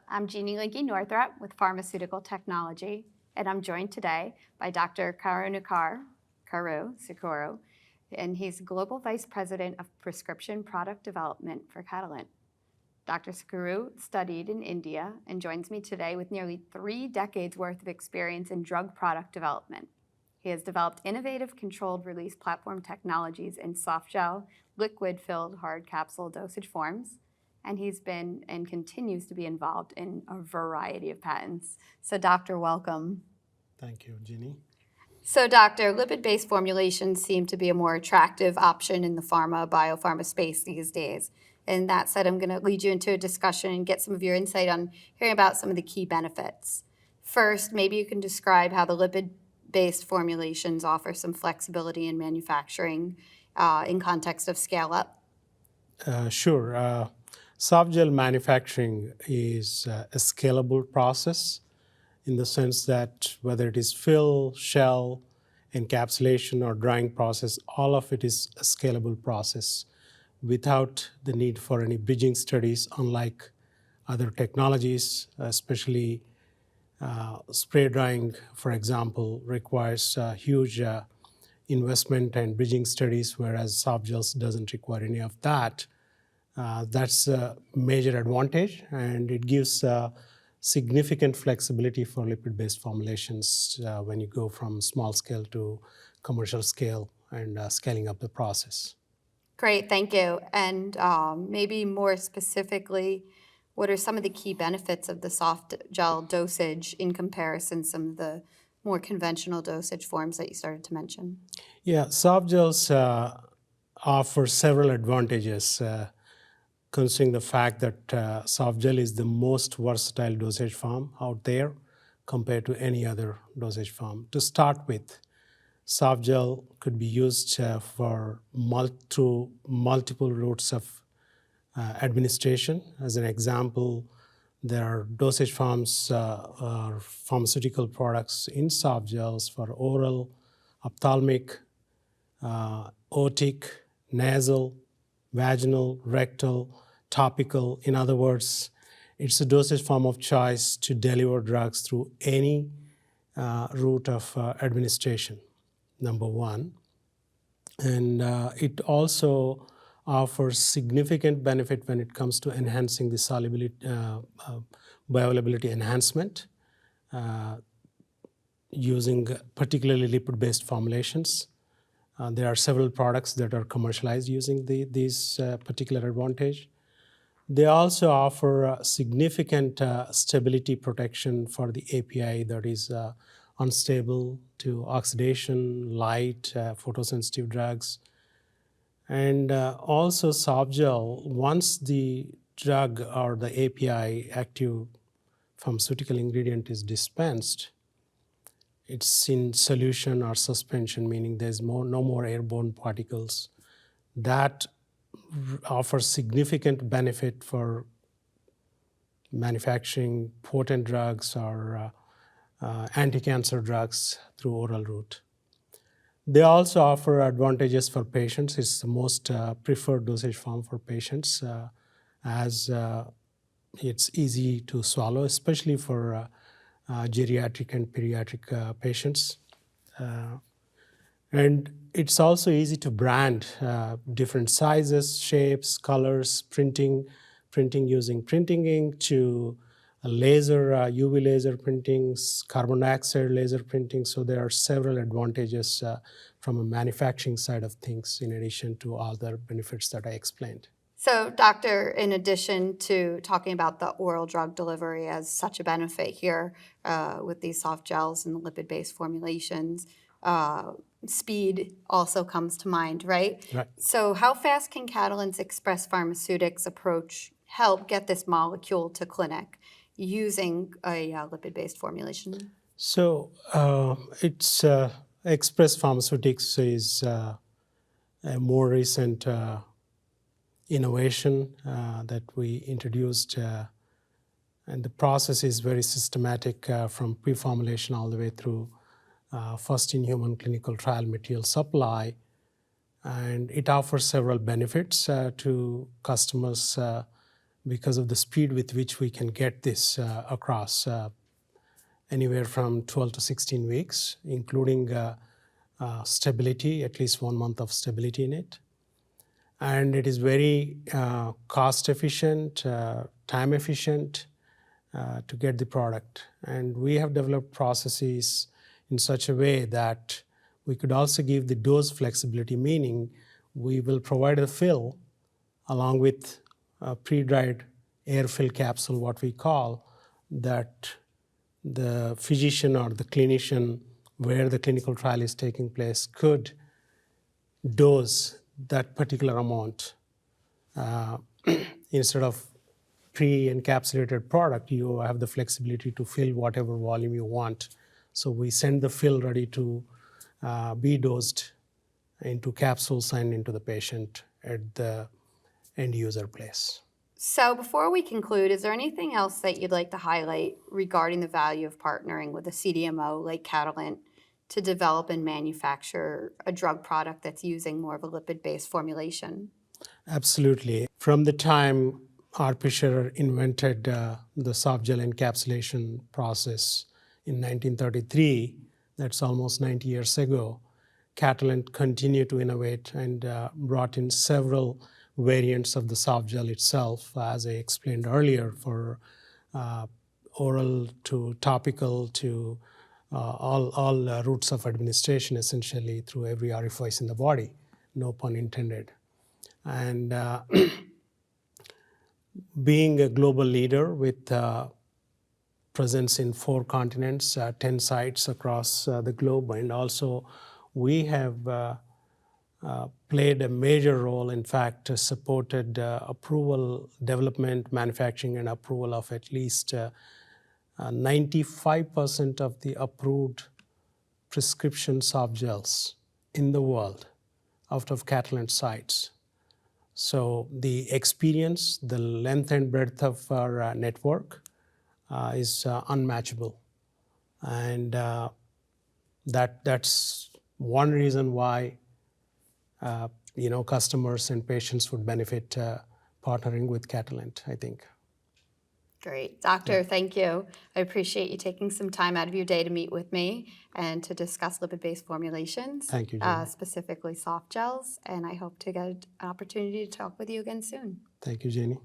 I'm Jeannie Linky Northrop with Pharmaceutical Technology, and I'm joined today by Dr. Karunakar Sukuru, and he's Global Vice President of Prescription Product Development for Catalent. Dr. Sukuru studied in India and joins me today with nearly 3 decades worth of experience in drug product development. He has developed innovative controlled release platform technologies in softgel, liquid-filled hard capsule dosage forms, and he's been and continues to be involved in a variety of patents. So, Doctor, welcome. Thank you, Jeannie. So, Doctor, lipid-based formulations seem to be a more attractive option in the biopharma space these days. And that said, I'm going to lead you into a discussion and get some of your insight on hearing about some of the key benefits. First, maybe you can describe how the lipid-based formulations offer some flexibility in manufacturing in context of scale-up. Sure. Softgel manufacturing is a scalable process in the sense that whether it is fill, shell, encapsulation, or drying process, all of it is a scalable process without the need for any bridging studies, unlike other technologies, especially spray drying, for example, requires huge investment and bridging studies, whereas softgels doesn't require any of that. That's a major advantage, and it gives significant flexibility for lipid-based formulations when you go from small scale to commercial scale and scaling up the process. Great, thank you. And maybe more specifically, what are some of the key benefits of the soft gel dosage in comparison to some of the more conventional dosage forms that you started to mention? Yeah, softgels offer several advantages, considering the fact that softgel is the most versatile dosage form out there compared to any other dosage form. To start with, softgel could be used for through multiple routes of administration. As an example, there are dosage forms or pharmaceutical products in softgels for oral, ophthalmic, otic, nasal, vaginal, rectal, topical. In other words, it's a dosage form of choice to deliver drugs through any route of administration, number one. And it also offers significant benefit when it comes to enhancing the solubility, bioavailability enhancement using particularly lipid-based formulations. There are several products that are commercialized using these particular advantage. They also offer significant stability protection for the API that is unstable to oxidation, light, photosensitive drugs. And also softgel, once the drug or the API, active pharmaceutical ingredient, is dispensed, it's in solution or suspension, meaning there's no more airborne particles. That offers significant benefit for manufacturing potent drugs or anti-cancer drugs through oral route. They also offer advantages for patients. It's the most preferred dosage form for patients as it's easy to swallow, especially for geriatric and pediatric patients. And it's also easy to brand different sizes, shapes, colors, printing using printing ink to laser, UV laser printings, carbon dioxide laser printing. So there are several advantages from a manufacturing side of things in addition to other benefits that I explained. So, Doctor, in addition to talking about the oral drug delivery as such a benefit here with these soft gels and lipid-based formulations, speed also comes to mind, right? Right. So how fast can Catalent's Express Pharmaceutics approach help get this molecule to clinic using a lipid-based formulation? So it's Express Pharmaceutics is a more recent innovation that we introduced, and the process is very systematic from pre-formulation all the way through first-in-human clinical trial material supply, and it offers several benefits to customers because of the speed with which we can get this across, anywhere from 12 to 16 weeks, including stability, at least 1 month of stability in it. And it is very cost efficient, time efficient to get the product. And we have developed processes in such a way that we could also give the dose flexibility, meaning we will provide a fill along with a pre-dried air-filled capsule, what we call, that the physician or the clinician where the clinical trial is taking place could dose that particular amount. Instead of pre-encapsulated product, you have the flexibility to fill whatever volume you want. So we send the fill ready to be dosed into capsules and into the patient at the end user place. So before we conclude, is there anything else that you'd like to highlight regarding the value of partnering with a CDMO like Catalent to develop and manufacture a drug product that's using more of a lipid-based formulation? Absolutely. From the time R. Fisher invented the softgel encapsulation process in 1933, that's almost 90 years ago, Catalent continued to innovate and brought in several variants of the softgel itself, as I explained earlier, for oral to topical to all routes of administration, essentially through every orifice in the body, no pun intended. And being a global leader with presence in 4 continents, 10 sites across the globe, and also we have played a major role, in fact, supported approval, development, manufacturing, and approval of at least 95% of the approved prescription softgels in the world out of Catalent sites. So the experience, the length and breadth of our network is unmatchable. And that's one reason why customers and patients would benefit partnering with Catalent, I think. Great. Doctor, thank you. I appreciate you taking some time out of your day to meet with me and to discuss lipid-based formulations. Thank you, Jenny. Specifically soft gels, and I hope to get an opportunity to talk with you again soon. Thank you, Jenny.